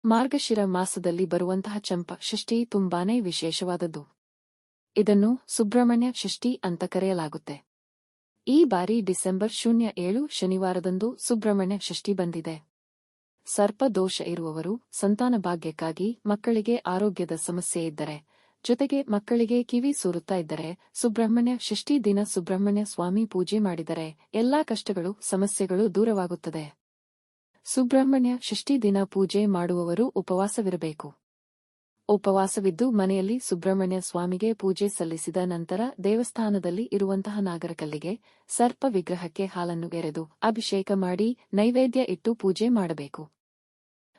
ಮಾರ್ಗಶಿರ ಮಾಸದಲ್ಲಿ ಬರುವಂತಹ ಚಂಪ ಷಷ್ಠಿ ತುಂಬಾನೇ ವಿಶೇಷವಾದದ್ದು. ಇದನ್ನು ಸುಬ್ರಹ್ಮಣ್ಯ ಷಷ್ಠಿ ಅಂತ ಕರೆಯಲಾಗುತ್ತೆ. ಈ ಬಾರಿ ಡಿಸೆಂಬರ್ 07 ಶನಿವಾರದಂದು ಸುಬ್ರಹ್ಮಣ್ಯ ಷಷ್ಠಿ ಬಂದಿದೆ. ಸರ್ಪ ದೋಷ ಇರುವವರು, ಸಂತಾನ ಭಾಗ್ಯಕ್ಕಾಗಿ, ಮಕ್ಕಳಿಗೆ ಆರೋಗ್ಯದ ಸಮಸ್ಯೆ ಇದ್ದರೆ, ಜೊತೆಗೆ ಮಕ್ಕಳಿಗೆ ಕಿವಿ ಸೋರುತ್ತಾ ಇದ್ದರೆ, ಸುಬ್ರಹ್ಮಣ್ಯ ಷಷ್ಠಿ ದಿನ ಸುಬ್ರಹ್ಮಣ್ಯ ಸ್ವಾಮಿ ಪೂಜೆ ಮಾಡಿದರೆ ಎಲ್ಲಾ ಕಷ್ಟಗಳು, ಸಮಸ್ಯೆಗಳು ದೂರವಾಗುತ್ತದೆ. ಸುಬ್ರಹ್ಮಣ್ಯ ಷಷ್ಠಿ ದಿನ ಪೂಜೆ ಮಾಡುವವರು ಉಪವಾಸವಿರಬೇಕು. ಉಪವಾಸವಿದ್ದು ಮನೆಯಲ್ಲಿ ಸುಬ್ರಹ್ಮಣ್ಯ ಸ್ವಾಮಿಗೆ ಪೂಜೆ ಸಲ್ಲಿಸಿದ ನಂತರ ದೇವಸ್ಥಾನದಲ್ಲಿ ಇರುವಂತಹ ನಾಗರಕಲ್ಲಿಗೆ, ಸರ್ಪ ವಿಗ್ರಹಕ್ಕೆ ಹಾಲನ್ನು ಎರೆದು ಅಭಿಷೇಕ ಮಾಡಿ ನೈವೇದ್ಯ ಇಟ್ಟು ಪೂಜೆ ಮಾಡಬೇಕು.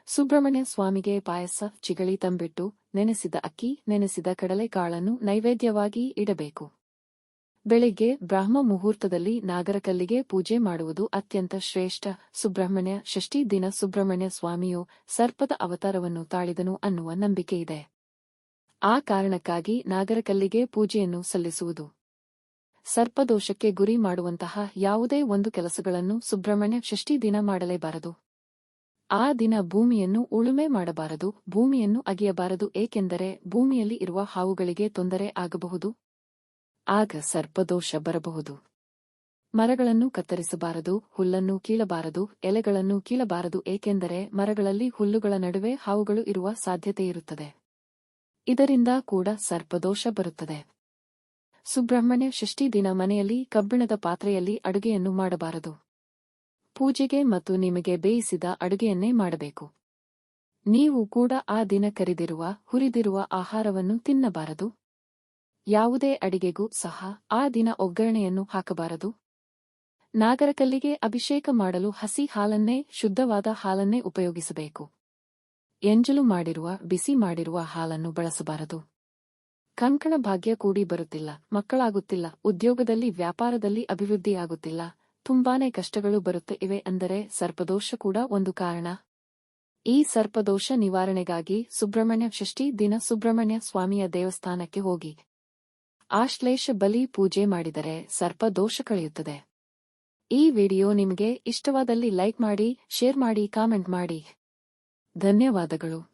ಸುಬ್ರಹ್ಮಣ್ಯ ಸ್ವಾಮಿಗೆ ಪಾಯಸ, ಚಿಗಳಿ ತಂಬಿಟ್ಟು, ನೆನೆಸಿದ ಅಕ್ಕಿ, ನೆನೆಸಿದ ಕಡಲೆಕಾಳನ್ನು ನೈವೇದ್ಯವಾಗಿ ಇಡಬೇಕು. ಬೆಳಿಗ್ಗೆ ಬ್ರಾಹ್ಮ ಮುಹೂರ್ತದಲ್ಲಿ ನಾಗರಕಲ್ಲಿಗೆ ಪೂಜೆ ಮಾಡುವುದು ಅತ್ಯಂತ ಶ್ರೇಷ್ಠ. ಸುಬ್ರಹ್ಮಣ್ಯ ಷಷ್ಠಿ ದಿನ ಸುಬ್ರಹ್ಮಣ್ಯ ಸ್ವಾಮಿಯು ಸರ್ಪದ ಅವತಾರವನ್ನು ತಾಳಿದನು ಅನ್ನುವ ನಂಬಿಕೆಯಿದೆ. ಆ ಕಾರಣಕ್ಕಾಗಿ ನಾಗರಕಲ್ಲಿಗೆ ಪೂಜೆಯನ್ನು ಸಲ್ಲಿಸುವುದು. ಸರ್ಪದೋಷಕ್ಕೆ ಗುರಿ ಮಾಡುವಂತಹ ಯಾವುದೇ ಒಂದು ಕೆಲಸಗಳನ್ನು ಸುಬ್ರಹ್ಮಣ್ಯ ಷಷ್ಠಿ ದಿನ ಮಾಡಲೇಬಾರದು. ಆ ದಿನ ಭೂಮಿಯನ್ನು ಉಳುಮೆ ಮಾಡಬಾರದು, ಭೂಮಿಯನ್ನು ಅಗೆಯಬಾರದು. ಏಕೆಂದರೆ ಭೂಮಿಯಲ್ಲಿ ಇರುವ ಹಾವುಗಳಿಗೆ ತೊಂದರೆ ಆಗಬಹುದು. ಆಗ ಸರ್ಪದೋಷ ಬರಬಹುದು. ಮರಗಳನ್ನು ಕತ್ತರಿಸಬಾರದು, ಹುಲ್ಲನ್ನು ಕೀಳಬಾರದು, ಎಲೆಗಳನ್ನು ಕೀಳಬಾರದು. ಏಕೆಂದರೆ ಮರಗಳಲ್ಲಿ ಹುಲ್ಲುಗಳ ನಡುವೆ ಹಾವುಗಳು ಇರುವ ಸಾಧ್ಯತೆಯಿರುತ್ತದೆ. ಇದರಿಂದ ಕೂಡ ಸರ್ಪದೋಷ ಬರುತ್ತದೆ. ಸುಬ್ರಹ್ಮಣ್ಯ ಷಷ್ಠಿ ದಿನ ಮನೆಯಲ್ಲಿ ಕಬ್ಬಿಣದ ಪಾತ್ರೆಯಲ್ಲಿ ಅಡುಗೆಯನ್ನು ಮಾಡಬಾರದು. ಪೂಜೆಗೆ ಮತ್ತು ನಿಮಗೆ ಬೇಯಿಸಿದ ಅಡುಗೆಯನ್ನೇ ಮಾಡಬೇಕು. ನೀವು ಕೂಡ ಆ ದಿನ ಕರಿದಿರುವ, ಹುರಿದಿರುವ ಆಹಾರವನ್ನು ತಿನ್ನಬಾರದು. ಯಾವುದೇ ಅಡಿಗೆಗೂ ಸಹ ಆ ದಿನ ಒಗ್ಗರಣೆಯನ್ನು ಹಾಕಬಾರದು. ನಾಗರಕಲ್ಲಿಗೆ ಅಭಿಷೇಕ ಮಾಡಲು ಹಸಿ ಹಾಲನ್ನೇ, ಶುದ್ಧವಾದ ಹಾಲನ್ನೇ ಉಪಯೋಗಿಸಬೇಕು. ಎಂಜಲು ಮಾಡಿರುವ, ಬಿಸಿ ಮಾಡಿರುವ ಹಾಲನ್ನು ಬಳಸಬಾರದು. ಕಂಕಣ ಭಾಗ್ಯ ಕೂಡಿ ಬರುತ್ತಿಲ್ಲ, ಮಕ್ಕಳಾಗುತ್ತಿಲ್ಲ, ಉದ್ಯೋಗದಲ್ಲಿ ವ್ಯಾಪಾರದಲ್ಲಿ ಅಭಿವೃದ್ಧಿಯಾಗುತ್ತಿಲ್ಲ, ತುಂಬಾನೇ ಕಷ್ಟಗಳು ಬರುತ್ತೆ ಇವೆ ಅಂದರೆ ಸರ್ಪದೋಷ ಕೂಡ ಒಂದು ಕಾರಣ. ಈ ಸರ್ಪದೋಷ ನಿವಾರಣೆಗಾಗಿ ಸುಬ್ರಹ್ಮಣ್ಯ ಷಷ್ಠಿ ದಿನ ಸುಬ್ರಹ್ಮಣ್ಯ ಸ್ವಾಮಿಯ ದೇವಸ್ಥಾನಕ್ಕೆ ಹೋಗಿ ಆಶ್ಲೇಷ ಬಲಿ ಪೂಜೆ ಮಾಡಿದರೆ ಸರ್ಪ ದೋಷ ಕಳೆಯುತ್ತದೆ. ಈ ವಿಡಿಯೋ ನಿಮಗೆ ಇಷ್ಟವಾದಲ್ಲಿ ಲೈಕ್ ಮಾಡಿ, ಶೇರ್ ಮಾಡಿ, ಕಾಮೆಂಟ್ ಮಾಡಿ. ಧನ್ಯವಾದಗಳು.